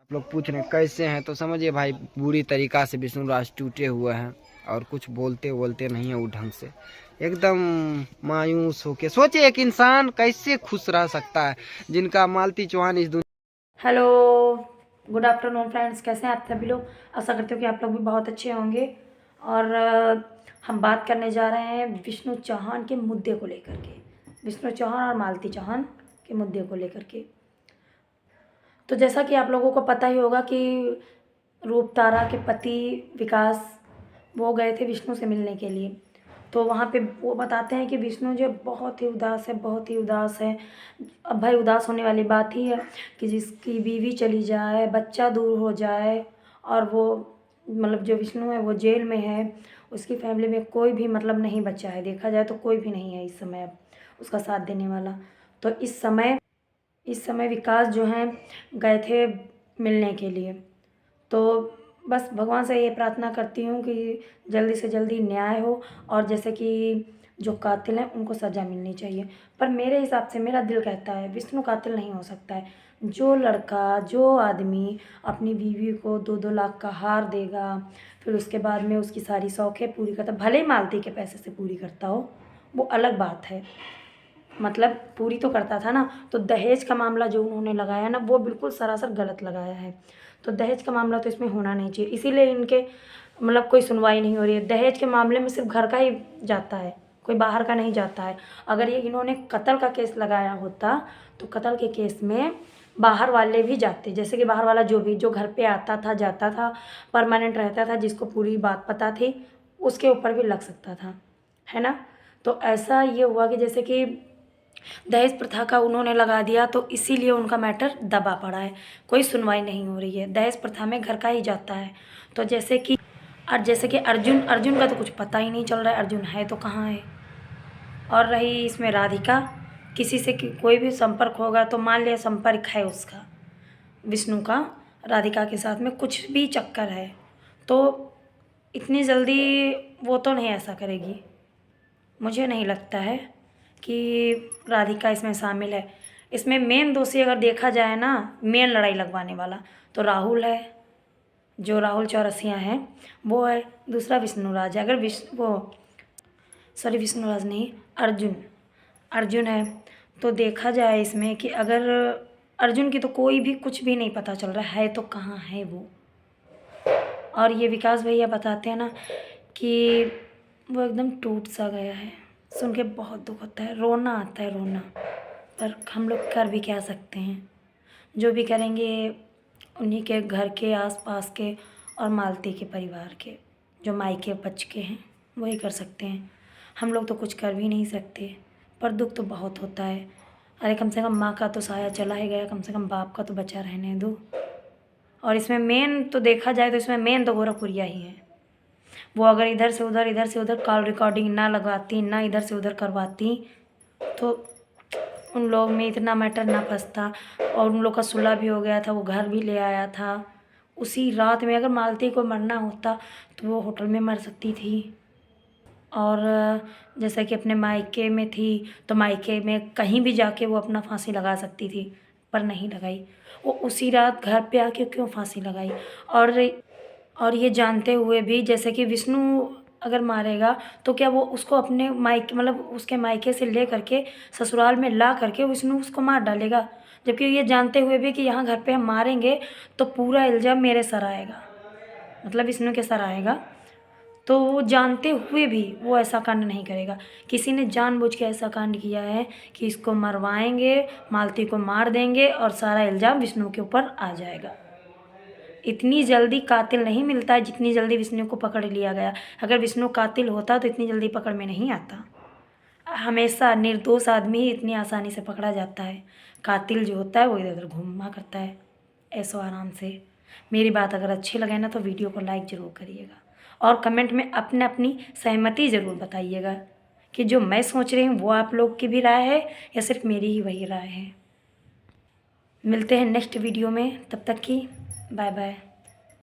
आप लोग पूछ रहे हैं कैसे हैं, तो समझिए भाई बुरी तरीका से विष्णु राज टूटे हुए हैं और कुछ बोलते बोलते नहीं है वो ढंग से, एकदम मायूस होके। सोचिए एक इंसान कैसे खुश रह सकता है जिनका मालती चौहान इस दुनिया। Hello, good afternoon friends. कैसे हैं आप सभी लोग? आशा करती हूँ कि आप लोग भी बहुत अच्छे होंगे। और हम बात करने जा रहे हैं विष्णु चौहान के मुद्दे को लेकर के, विष्णु चौहान और मालती चौहान के मुद्दे को लेकर के। तो जैसा कि आप लोगों को पता ही होगा कि रूप तारा के पति विकास वो गए थे विष्णु से मिलने के लिए। तो वहाँ पे वो बताते हैं कि विष्णु जो बहुत ही उदास है, बहुत ही उदास है। अब भाई उदास होने वाली बात ही है कि जिसकी बीवी चली जाए, बच्चा दूर हो जाए, और वो मतलब जो विष्णु है वो जेल में है, उसकी फैमिली में कोई भी मतलब नहीं बचा है। देखा जाए तो कोई भी नहीं है इस समय अब उसका साथ देने वाला। तो इस समय विकास जो हैं गए थे मिलने के लिए। तो बस भगवान से ये प्रार्थना करती हूँ कि जल्दी से जल्दी न्याय हो, और जैसे कि जो कातिल हैं उनको सज़ा मिलनी चाहिए। पर मेरे हिसाब से मेरा दिल कहता है विष्णु कातिल नहीं हो सकता है। जो लड़का, जो आदमी अपनी बीवी को 2-2 लाख का हार देगा, फिर उसके बाद में उसकी सारी शौक़ें पूरी करता, भले ही मालती के पैसे से पूरी करता हो, वो अलग बात है। मतलब पूरी तो करता था ना। तो दहेज का मामला जो उन्होंने लगाया ना, वो बिल्कुल सरासर गलत लगाया है। तो दहेज का मामला तो इसमें होना नहीं चाहिए, इसीलिए इनके मतलब कोई सुनवाई नहीं हो रही है। दहेज के मामले में सिर्फ घर का ही जाता है, कोई बाहर का नहीं जाता है। अगर ये इन्होंने कत्ल का केस लगाया होता तो कत्ल के केस में बाहर वाले भी जाते, जैसे कि बाहर वाला जो घर पे आता था, जाता था, परमानेंट रहता था, जिसको पूरी बात पता थी, उसके ऊपर भी लग सकता था, है ना। तो ऐसा ये हुआ कि जैसे कि दहेज प्रथा का उन्होंने लगा दिया, तो इसीलिए उनका मैटर दबा पड़ा है, कोई सुनवाई नहीं हो रही है। दहेज प्रथा में घर का ही जाता है। तो जैसे कि अर्जुन अर्जुन का तो कुछ पता ही नहीं चल रहा है, अर्जुन है तो कहाँ है। और रही इसमें राधिका, किसी से कोई भी संपर्क होगा तो मान लिया संपर्क है उसका, विष्णु का राधिका के साथ में कुछ भी चक्कर है, तो इतनी जल्दी वो तो नहीं ऐसा करेगी। मुझे नहीं लगता है कि राधिका इसमें शामिल है। इसमें मेन दोषी अगर देखा जाए ना, मेन लड़ाई लगवाने वाला तो राहुल है, जो राहुल चौरसिया है वो है। दूसरा विष्णुराज है। अगर विष्णुराज नहीं, अर्जुन अर्जुन है। तो देखा जाए इसमें कि अगर अर्जुन की तो कोई भी कुछ भी नहीं पता चल रहा है तो कहाँ है वो। और ये विकास भैया बताते हैं ना कि वो एकदम टूट सा गया है। सुन के बहुत दुख होता है, रोना आता है, रोना। पर हम लोग कर भी क्या सकते हैं, जो भी करेंगे उन्हीं के घर के आसपास के और मालती के परिवार के, जो मायके पक्ष के हैं, वही कर सकते हैं। हम लोग तो कुछ कर भी नहीं सकते। पर दुख तो बहुत होता है। अरे कम से कम माँ का तो साया चला ही गया, कम से कम बाप का तो बचा रहने दो। और इसमें मेन तो देखा जाए तो इसमें मेन तो गोरखपुरिया ही है। वो अगर इधर से उधर कॉल रिकॉर्डिंग ना लगवाती, ना इधर से उधर करवाती, तो उन लोग में इतना मैटर ना फंसता। और उन लोग का सुलह भी हो गया था, वो घर भी ले आया था उसी रात में। अगर मालती को मरना होता तो वो होटल में मर सकती थी। और जैसा कि अपने मायके में थी तो मायके में कहीं भी जाके वो अपना फांसी लगा सकती थी, पर नहीं लगाई। वो उसी रात घर पे आके क्यों फांसी लगाई? और और ये जानते हुए भी, जैसे कि विष्णु अगर मारेगा तो क्या वो उसको अपने मायके मतलब उसके मायके से ले करके ससुराल में ला करके विष्णु उसको मार डालेगा? जबकि ये जानते हुए भी कि यहाँ घर पे हम मारेंगे तो पूरा इल्ज़ाम मेरे सर आएगा, मतलब विष्णु के सर आएगा। तो वो जानते हुए भी वो ऐसा कांड नहीं करेगा। किसी ने जानबूझ के ऐसा कांड किया है कि इसको मरवाएंगे, मालती को मार देंगे और सारा इल्ज़ाम विष्णु के ऊपर आ जाएगा। इतनी जल्दी कातिल नहीं मिलता है जितनी जल्दी विष्णु को पकड़ लिया गया। अगर विष्णु कातिल होता तो इतनी जल्दी पकड़ में नहीं आता। हमेशा निर्दोष आदमी ही इतनी आसानी से पकड़ा जाता है। कातिल जो होता है वो इधर उधर घूमा करता है ऐसो आराम से। मेरी बात अगर अच्छी लगे ना तो वीडियो को लाइक ज़रूर करिएगा, और कमेंट में अपने अपनी सहमति ज़रूर बताइएगा कि जो मैं सोच रही हूँ वो आप लोग की भी राय है या सिर्फ मेरी ही वही राय है। मिलते हैं नेक्स्ट वीडियो में, तब तक की बाय बाय।